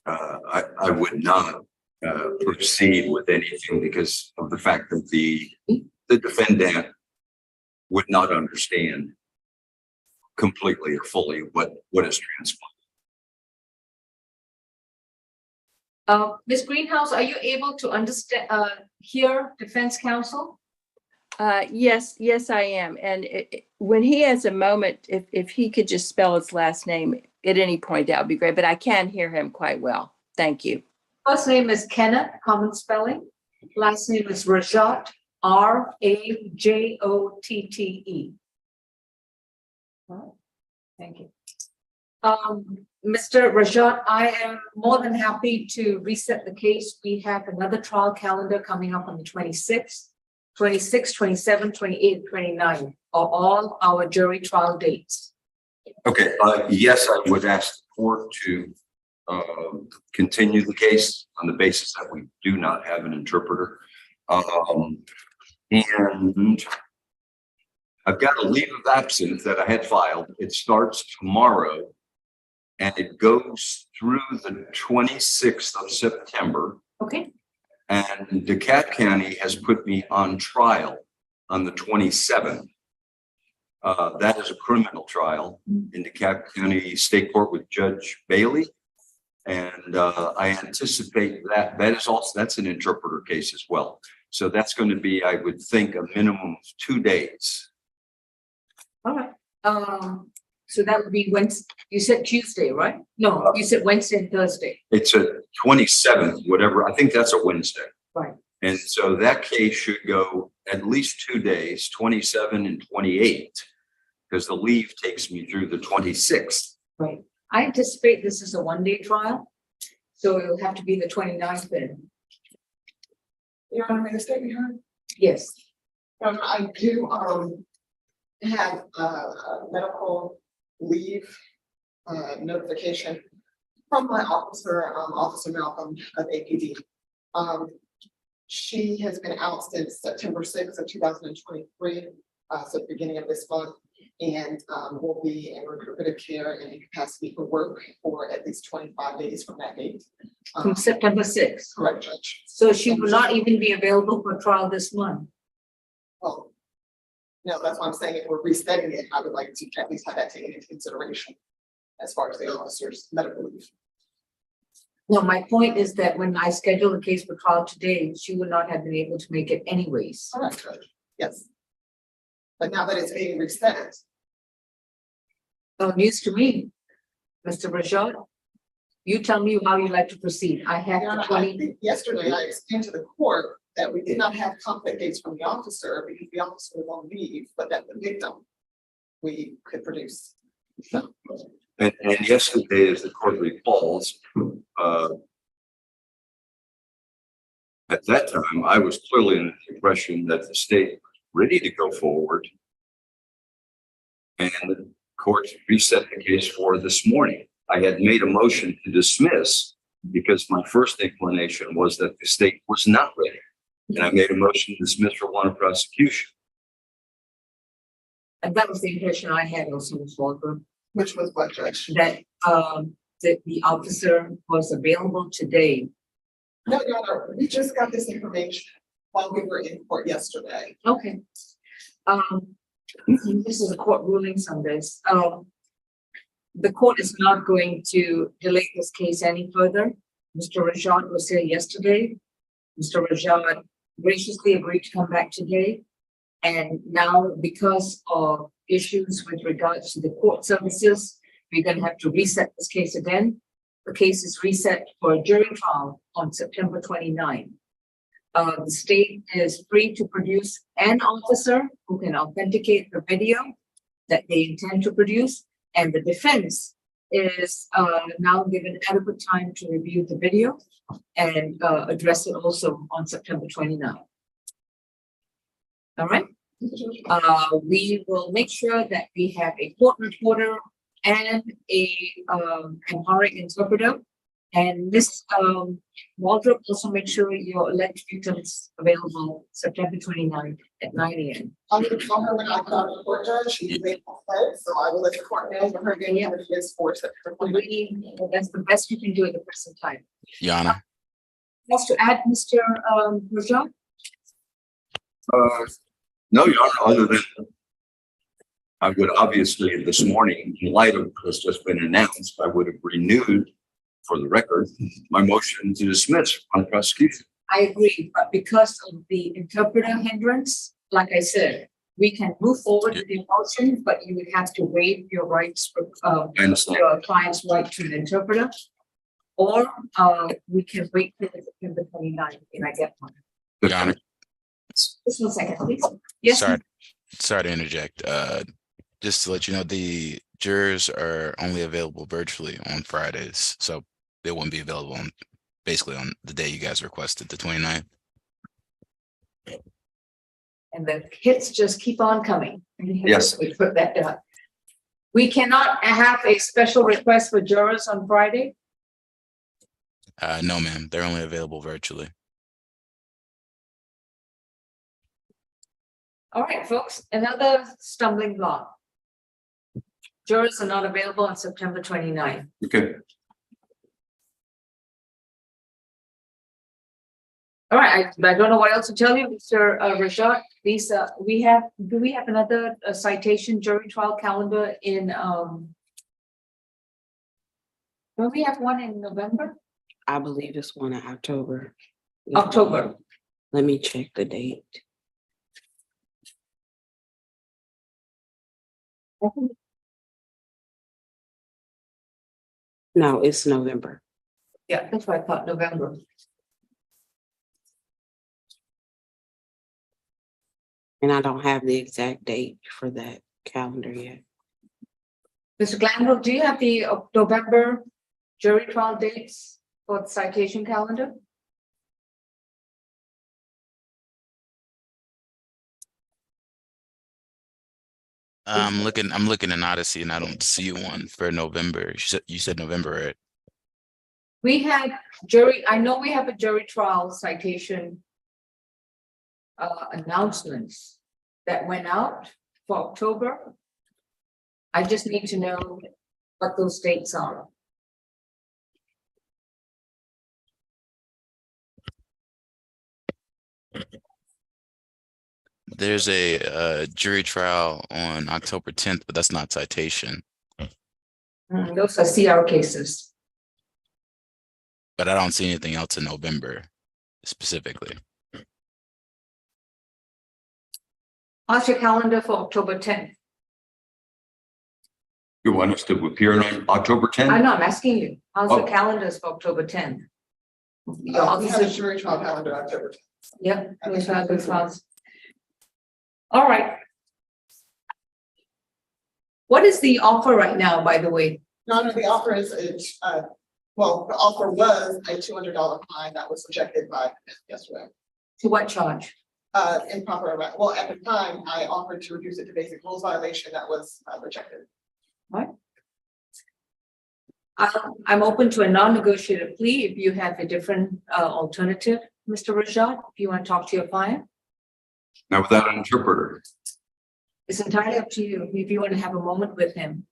I would not proceed with anything because of the fact that the defendant would not understand completely or fully what has transpired. Ms. Greenhouse, are you able to understand, hear defense counsel? Yes, I am. And when he has a moment, if he could just spell his last name at any point, that would be great. But I can hear him quite well. Thank you. First name is Kenneth, common spelling. Last name is Rajot, R-A-J-O-T-T-E. Thank you. Mr. Rajot, I am more than happy to reset the case. We have another trial calendar coming up on the 26th. 26, 27, 28, 29 are all our jury trial dates. Okay, yes, I would ask the court to continue the case on the basis that we do not have an interpreter. And I've got a leave of absence that I had filed. It starts tomorrow and it goes through the 26th of September. Okay. And DeKalb County has put me on trial on the 27th. That is a criminal trial in DeKalb County State Court with Judge Bailey. And I anticipate that's an interpreter case as well. So that's going to be, I would think, a minimum of 2 days. All right. So that would be Wednesday. You said Tuesday, right? No, you said Wednesday and Thursday. It's a 27th, whatever. I think that's a Wednesday. Right. And so that case should go at least 2 days, 27 and 28, because the leave takes me through the 26th. Right. I anticipate this is a one-day trial, so it'll have to be the 29th then. Your Honor, may the statement be heard? Yes. I do have a medical leave notification from my officer, Officer Malcolm of APD. She has been out since September 6th of 2023, so the beginning of this month, and will be in recuperative care and incapacity for work for at least 25 days from that date. From September 6th. Correct, Judge. So she will not even be available for trial this month. Well, no, that's why I'm saying if we're resetting it, I would like to at least have that taken into consideration as far as the officer's medical leave. No, my point is that when I scheduled the case for trial today, she would not have been able to make it anyways. All right, Judge. Yes. But now that it's being reset. Oh, news to me, Mr. Rajot. You tell me how you'd like to proceed. I have Your the Honor, 20. I think yesterday I explained to the court that we did not have conflict dates from the officer because the officer was on leave, but that the victim we could produce. And yesterday, as the court recalls, at that time, I was clearly in the impression that the state was ready to go forward. And the court reset the case for this morning. I had made a motion to dismiss because my first inclination was that the state was not ready. And I made a motion to dismiss for want of prosecution. And that was the impression I had also, Ms. Walker, Which was what, Judge? that the officer was available today. No, Your Honor, we just got this information while we were in court yesterday. Okay. This is a court ruling on this. The court is not going to delay this case any further. Mr. Rajat was here yesterday. Mr. Rajat graciously agreed to come back today. And now, because of issues with regards to the court services, we're going to have to reset this case again. The case is reset for a jury trial on September 29. The state is free to produce an officer who can authenticate the video that they intend to produce, and the defense is now given adequate time to review the video and address it also on September 29. All right. We will make sure that we have a court reporter and a Amharic interpreter And Miss Waldrop, also make sure your alleged victims available September 29th at 9 AM. I'm gonna call her when I got the court judge, she's able to play, so I will let the court know when her game is for September 29th. That's the best you can do at the present time. Your Honor. Wants to add, Mr. Rajat? No, Your Honor, other than I would obviously this morning, in light of what's just been announced, I would have renewed for the record, my motion to dismiss on prosecution. I agree, but because of the interpreter hindrance, like I said, we can move forward with the motion, but you would have to waive your rights for I understand. your client's right to an interpreter. Or we can wait till September 29th and I get one. Your Honor. Just 1 second, please. Yes, Sorry to interject. Just to let you know, the jurors are only available virtually on Fridays, so they wouldn't be available on basically on the day you guys requested, the 29th. and the hits just keep on coming. Yes. We put that down. We cannot have a special request for jurors on Friday. No, ma'am, they're only available virtually. All right, folks, another stumbling block. Jurors are not available on September 29th. Okay. All right, I don't know what else to tell you, Mr. Rashad. These, do we have another citation jury trial calendar in, don't we have one in November? I believe it's one in October. October. Let me check the date. No, it's November. Yeah, that's what I thought, November. And I don't have the exact date for that calendar yet. Mr. Glanville, do you have the November jury trial dates for the citation calendar? I'm looking in Odyssey and I don't see one for November. You said November, right? We had jury, I know we have a jury trial citation announcements that went out for October. I just need to know what those dates are. There's a jury trial on October 10th, but that's not citation. Those are CR cases. But I don't see anything else in November specifically. How's your calendar for October 10th? You want us to appear on October 10th? I'm not asking you. How's the Oh. calendars for October 10th? Your We have a officers, jury trial calendar October. yeah, those are good ones. All right. What is the offer right now, by the way? Your Honor, the offer is, well, the offer was a $200 fine that was rejected by yesterday. To what charge? Improper, well, at the time, I offered to reduce it to basic rules violation that was rejected. I'm open to a non-negotiated plea if you have a different alternative, Mr. Rajat, if you want to talk to your client. Now without an interpreter. It's entirely up to you if you want to have a moment with him.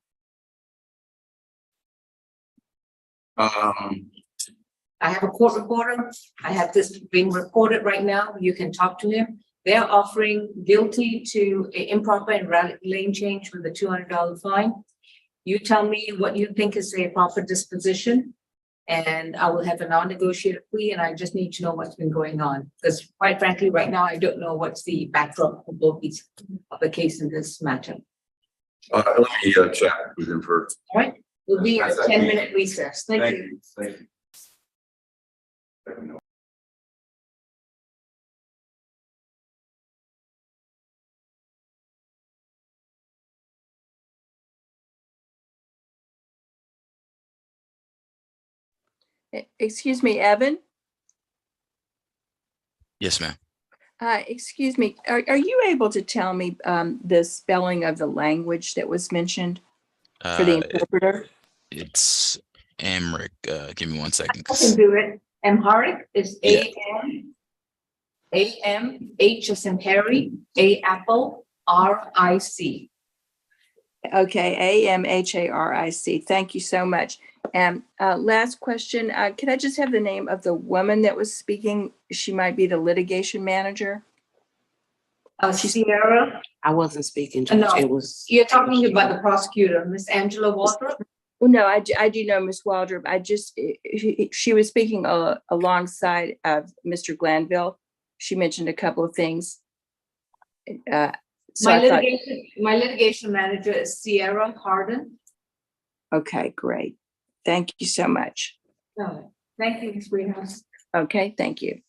Um, I have a court reporter. I have this being recorded right now. You can talk to him. They're offering guilty to a improper and lane change with a $200 fine. You tell me what you think is a proper disposition, and I will have a non-negotiated plea, and I just need to know what's been going on. Because quite frankly, right now, I don't know what's the backdrop of both these of the case in this matter. let me chat with him first. All right, we'll be at a 10-minute recess. Thank you. Thank you. Let me know. Excuse me, Evan. Yes, ma'am. Excuse me, are you able to tell me the spelling of the language that was mentioned for the interpreter? It's Amric. Give me 1 second. I can do it. Amharic is Yeah. A-M, H as in Harry, A apple, R-I-C. Okay, AMHARIC. Thank you so much. And last question, can I just have the name of the woman that was speaking? She might be the litigation manager. Sierra, I wasn't speaking, No. Judge. It was. you're talking about the prosecutor, Miss Angela Walter? Well, no, I do know Miss Waldrop. I just, she was speaking alongside of Mr. Glanville. She mentioned a couple of things. So My I thought, litigation manager is Sierra Harden. okay, great. Thank you so much. Thank you, Ms. Greenhouse. Okay, thank you.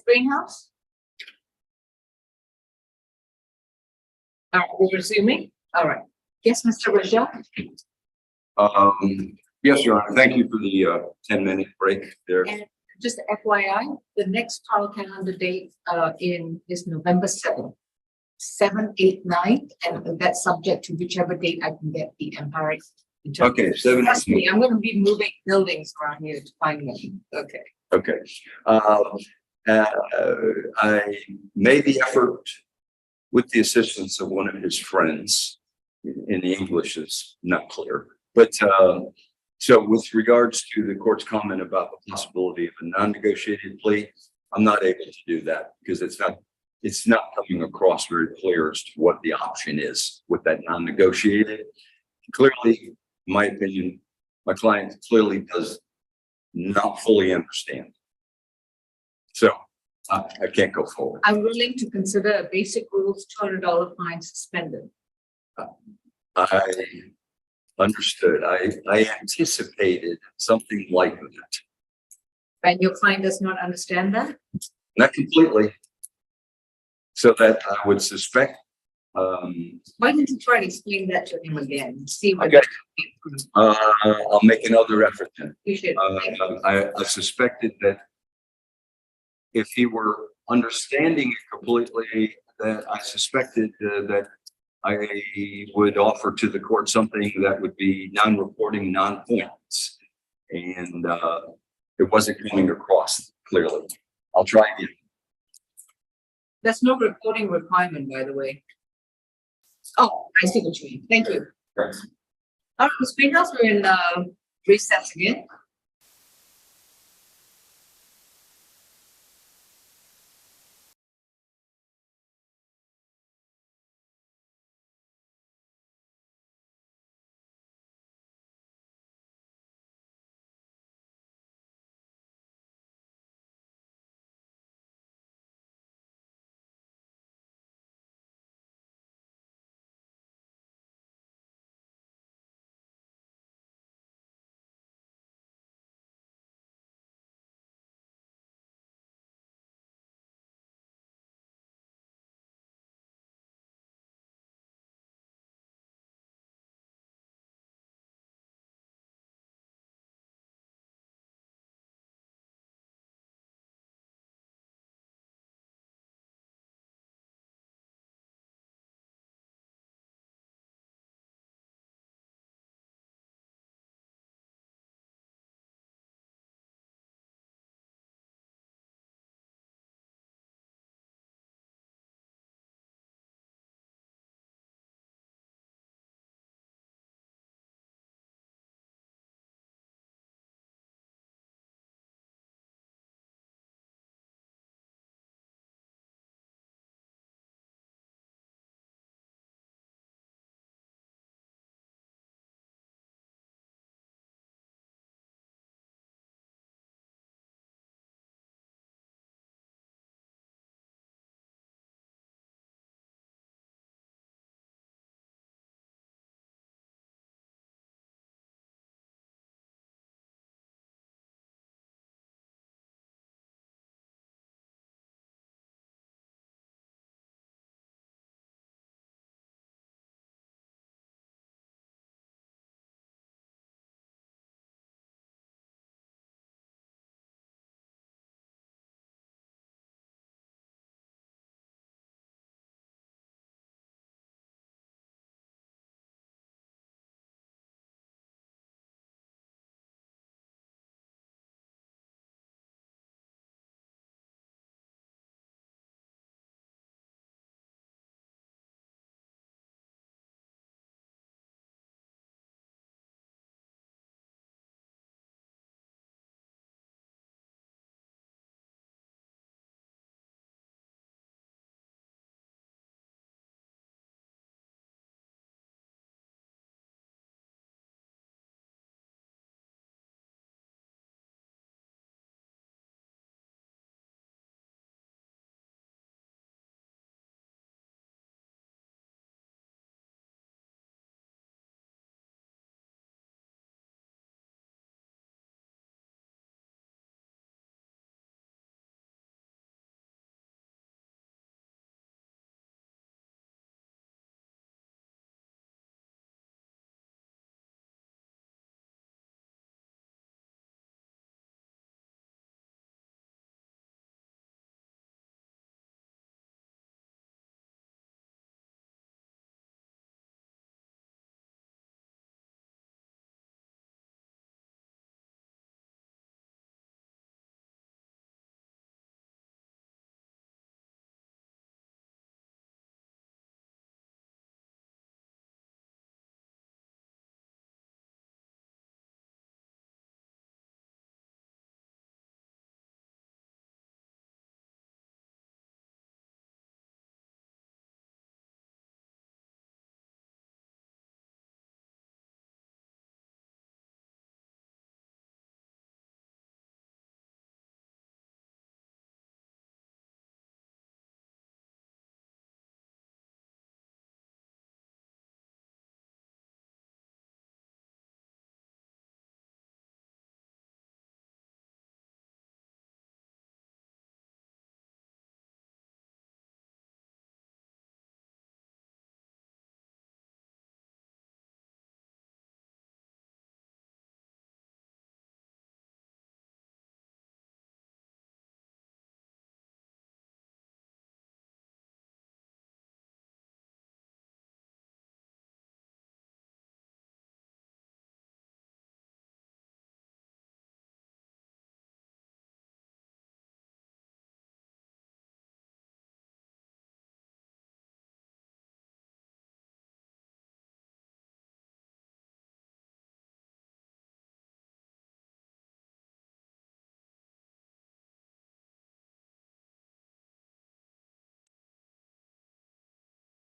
Ms. Greenhouse? We're resuming? All right. Yes, Mr. Rajat? Yes, Your Honor, thank you for the 10-minute break there. And just FYI, the next trial calendar date is November 7th. 7, 8, 9, and that's subject to whichever date I can get the Empire. Okay, 7. Trust me, I'm gonna be moving buildings around here to find them. Okay. Okay. I made the effort with the assistance of one of his friends, in the English is not clear, but so with regards to the court's comment about the possibility of a non-negotiated plea, I'm not able to do that because it's not coming across very clear as to what the option is with that non-negotiated. Clearly, in my opinion, my client clearly does not fully understand. So I can't go forward. I'm willing to consider a basic rules $200 fine suspended. I understood. I anticipated something like that. And your client does not understand that? Not completely. So that I would suspect. Why didn't you try to explain that to him again? See what. Okay. I'll make another effort then. You should. I suspected that if he were understanding it completely, that I suspected that I would offer to the court something that would be non-reporting, non-points. And it wasn't coming across clearly. I'll try again. That's no reporting requirement, by the way. Oh, I see what you mean. Thank you. Thanks. All right, Ms. Greenhouse, we're in recess again.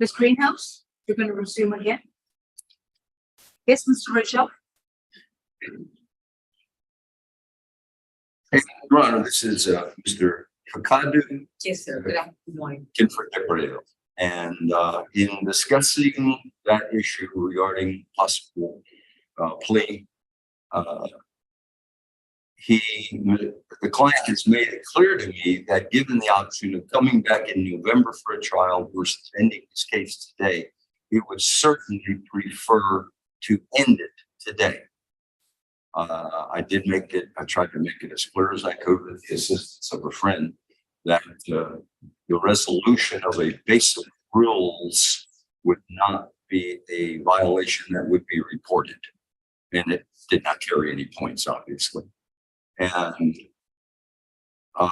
Ms. Greenhouse, you're going to resume again? Yes, Mr. Rachel? Your Honor, this is Mr. Fakadu Yes, sir. Good morning. Kinford. And in discussing that issue regarding possible plea, the client has made it clear to me that given the option of coming back in November for a trial versus ending this case today, he would certainly prefer to end it today. I tried to make it as clear as I could with the assistance of a friend that the resolution of a basic rules would not be a violation that would be reported. And it did not carry any points, obviously. And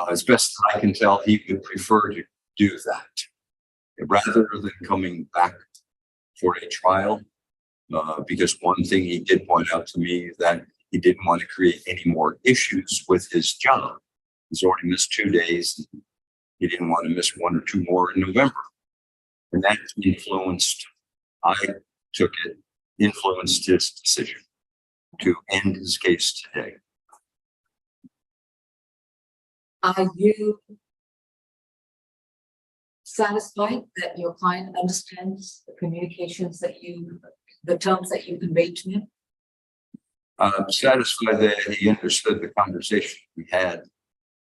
as best as I can tell, he would prefer to do that rather than coming back for a trial. Because one thing he did point out to me that he didn't want to create any more issues with his job. He's already missed 2 days. He didn't want to miss 1 or 2 more in November. And that influenced his decision to end his case today. Are you satisfied that your client understands the communications the terms that you conveyed to him? I'm satisfied that he understood the conversation we had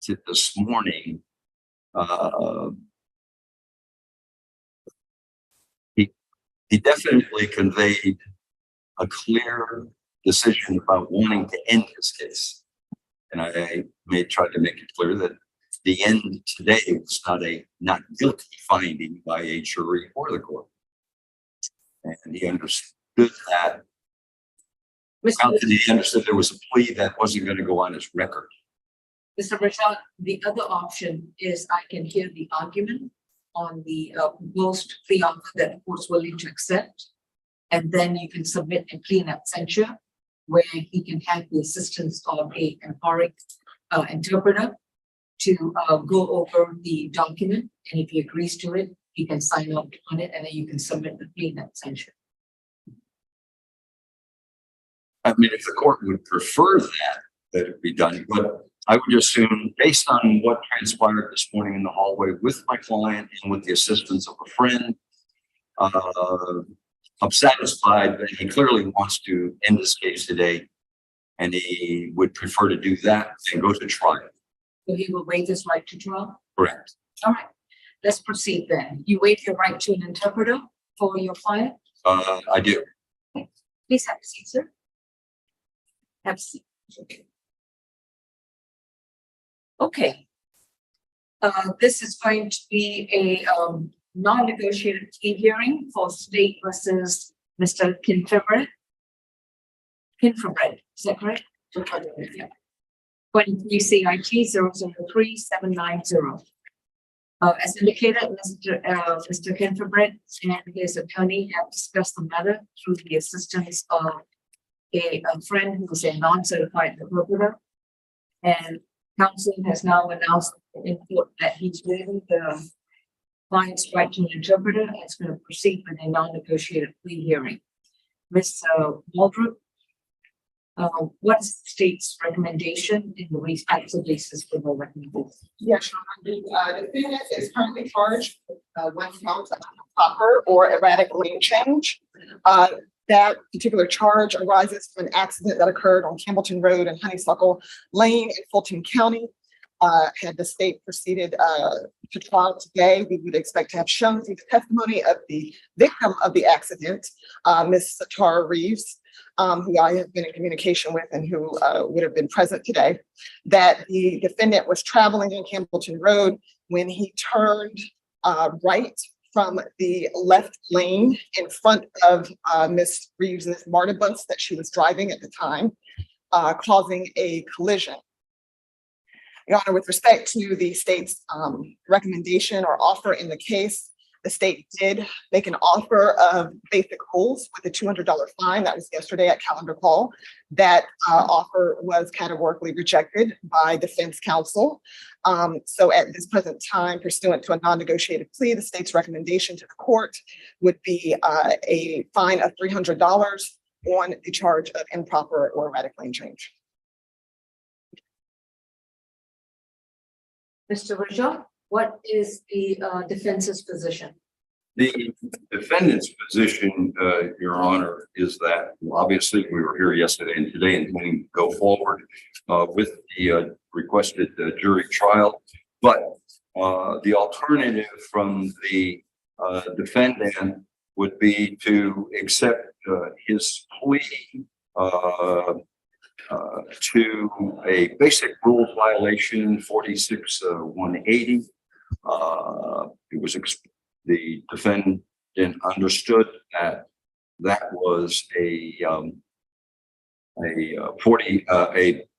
this morning. He definitely conveyed a clear decision about wanting to end his case. And I tried to make it clear that the end today was not guilty finding by a jury or the court. And he understood that. He understood there was a plea that wasn't going to go on his record. Mr. Rashad, the other option is I can hear the argument on the proposed plea offer that the court's willing to accept. And then you can submit a plea in absentia where he can have the assistance of an empiric interpreter to go over the document. And if he agrees to it, he can sign up on it and then you can submit the plea in absentia. I mean, if the court would prefer that it be done, but I would assume, based on what transpired this morning in the hallway with my client and with the assistance of a friend, I'm satisfied that he clearly wants to end this case today, and he would prefer to do that and go to trial. So he will waive his right to trial? Correct. All right, let's proceed then. You waive your right to an interpreter for your client? I do. Please have a seat, sir. Have a seat. Okay. This is going to be a non-negotiated plea hearing for State versus Mr. Kinford. Is that correct? Yeah. 23 CIT 003-790. As indicated, Mr. Kinford and his attorney have discussed the matter through the assistance of a friend who is a non-certified interpreter. And counsel has now announced in court that he's waiving the client's right to an interpreter and is going to proceed with a non-negotiated plea hearing. Ms. Waldrop, what is the state's recommendation in the respect of cases for the recommendation? Yes, the defendant is currently charged with 1 count of improper or erratic lane change. That particular charge arises from an accident that occurred on Campbellton Road and Honeysuckle Lane in Fulton County. Had the state proceeded to trial today, we would expect to have shown through the testimony of the victim of the accident, Ms. Satara Reeves, who I have been in communication with and who would have been present today, that the defendant was traveling on Campbellton Road when he turned right from the left lane in front of Ms. Reeves' MARTA bus that she was driving at the time, causing a collision. Your Honor, with respect to the state's recommendation or offer in the case, The state did make an offer of basic rules with a $200 fine. That was yesterday at calendar call. That offer was categorically rejected by defense counsel. So at this present time, pursuant to a non-negotiated plea, the state's recommendation to the court would be a fine of $300 on the charge of improper or erratic lane change. Mr. Rajat, what is the defense's position? The defendant's position, Your Honor, is that obviously we were here yesterday and today and going to go forward with the requested jury trial. But the alternative from the defendant would be to accept his plea to a basic rules violation 46-180. It was the defendant understood that that was a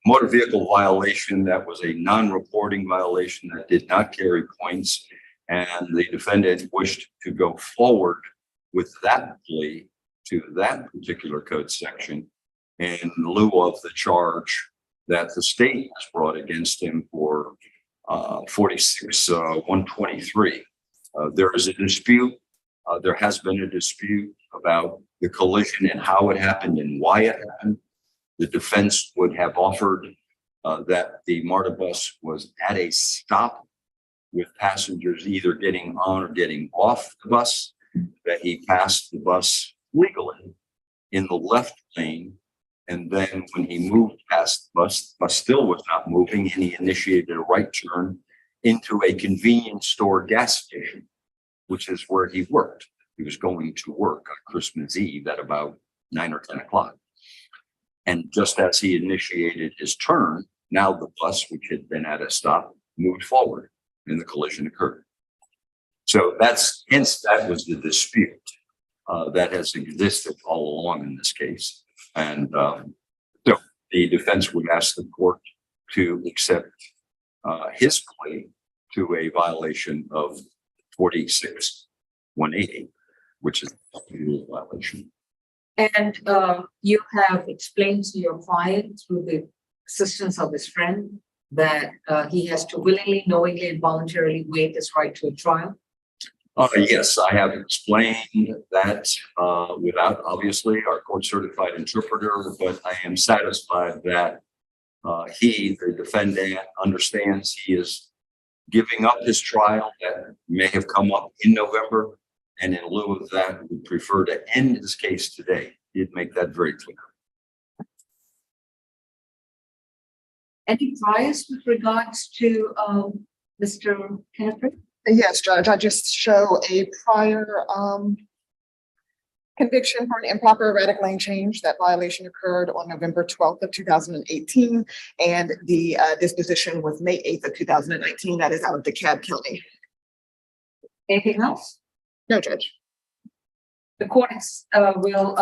motor vehicle violation that was a non-reporting violation that did not carry points, and the defendant wished to go forward with that plea to that particular code section in lieu of the charge that the state has brought against him for 46-123. There is a dispute. There has been a dispute about the collision and how it happened and why it happened. The defense would have offered that the MARTA bus was at a stop with passengers either getting on or getting off the bus, that he passed the bus legally in the left lane. And then when he moved past the bus still was not moving, and he initiated a right turn into a convenience store gas station, which is where he worked. He was going to work on Christmas Eve at about 9 or 10 o'clock. And just as he initiated his turn, now the bus, which had been at a stop, moved forward and the collision occurred. So hence that was the dispute that has existed all along in this case. And so the defense would ask the court to accept his plea to a violation of 46-180, which is a rule violation. And you have explained to your client through the assistance of his friend that he has to willingly, knowingly, and voluntarily waive his right to a trial. Yes, I have explained that without obviously our court certified interpreter, but I am satisfied that he, the defendant, understands he is giving up his trial that may have come up in November. And in lieu of that, we prefer to end his case today. He'd make that very clear. Any priors with regards to Mr. Kenneth? Yes, Judge, I just show a prior conviction for an improper erratic lane change. That violation occurred on November 12th of 2018, and the disposition was May 8th of 2019. That is out of DeKalb County. Anything else? No, Judge. The court will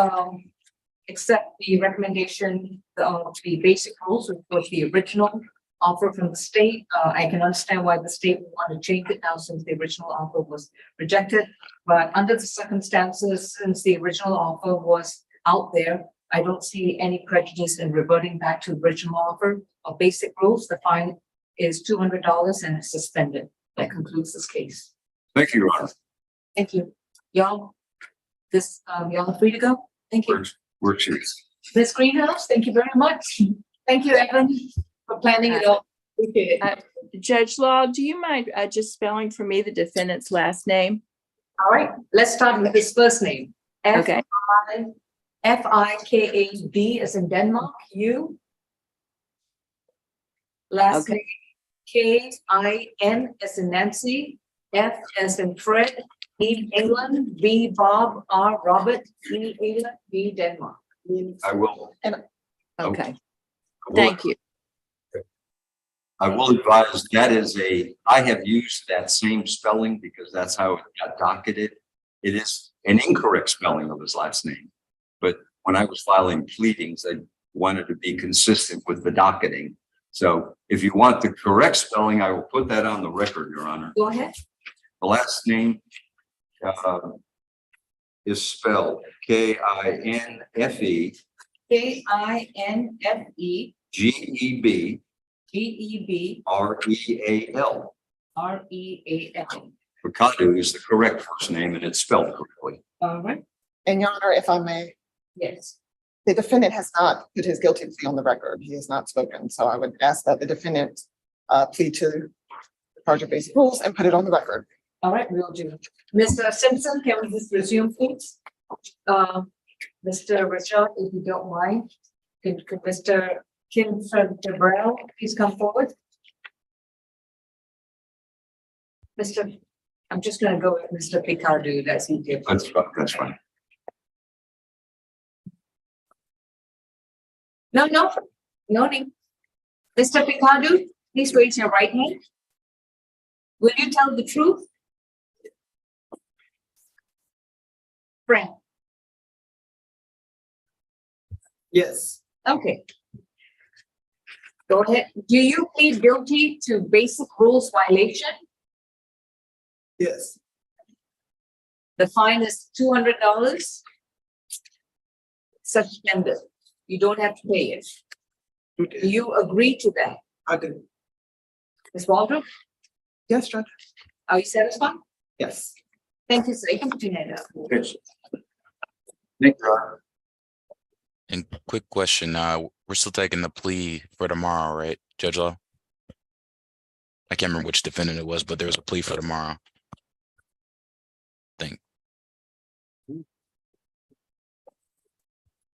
accept the recommendation of the basic rules, which was the original offer from the state. I can understand why the state would want to change it now since the original offer was rejected. But under the circumstances, since the original offer was out there, I don't see any prejudice in reverting back to the original offer of basic rules. The fine is $200 and it's suspended. That concludes this case. Thank you, Your Honor. Thank you. Y'all, y'all are free to go. Thank you. We're cheers. Ms. Greenhouse, thank you very much. Thank you, Evan, for planning it all. Appreciate it. Judge Law, do you mind just spelling for me the defendant's last name? All right, let's start with his first name. Okay. Fikad as in Denmark, U. Last Okay. name, K-I-N as in Nancy, F as in Fred, E England, B Bob, R Robert, E England, B Denmark. I will. Okay, I will- thank you. I will advise that is I have used that same spelling because that's how it got docketed. It is an incorrect spelling of his last name. But when I was filing pleadings, I wanted to be consistent with the docketing. So if you want the correct spelling, I will put that on the record, Your Honor. Go ahead. The last name, is spelled KINFE KINFE GEB GEB REAL. REAL. Picado is the correct first name and it's spelled correctly. All right, And Your Honor, if I may, yes. the defendant has not put his guilty plea on the record. He has not spoken. So I would ask that the defendant plead to the charge of basic rules and put it on the record. All right, we'll do. Mr. Simpson, can we just resume, please? Mr. Rashad, if you don't mind, could Mr. Kinford please come forward? I'm just gonna go with Mr. Picardo, that's easier. That's fine. That's fine. No need. Mr. Picardo, please raise your right hand. Will you tell the truth? Frank, Yes. okay. Go ahead. Do you plead guilty to basic rules violation? Yes. The fine is $200. Suspended. You don't have to pay it. Do you agree to that? I do. Ms. Waldron, Yes, Judge. are you satisfied? Yes. Thank you, sir. You can put your hand up. Yes. Nick, Your Honor. And quick question, we're still taking the plea for tomorrow, right, Judge Law? I can't remember which defendant it was, but there was a plea for tomorrow.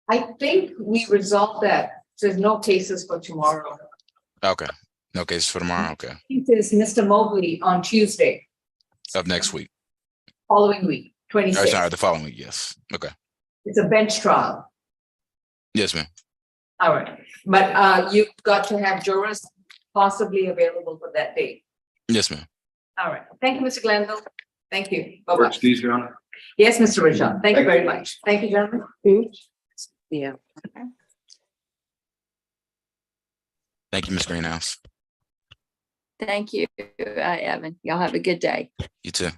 I think we resolved that. There's no cases for tomorrow. Okay, no case for tomorrow, okay, It is Mr. Mobley on Tuesday, of next week. following week, Oh, 26. sorry, the following week, yes, okay, It's a bench trial. yes, ma'am. All right, but you've got to have jurors possibly available for that date. Yes, ma'am. All right, thank you, Mr. Glanville. Thank you. Bye-bye. Works, please, Your Honor. Yes, Mr. Rajah. Thank you Thank very you. much. Thank you, gentlemen. Yeah. Thank you, Ms. Greenhouse. Thank you, Evan. Y'all have a good day. You too.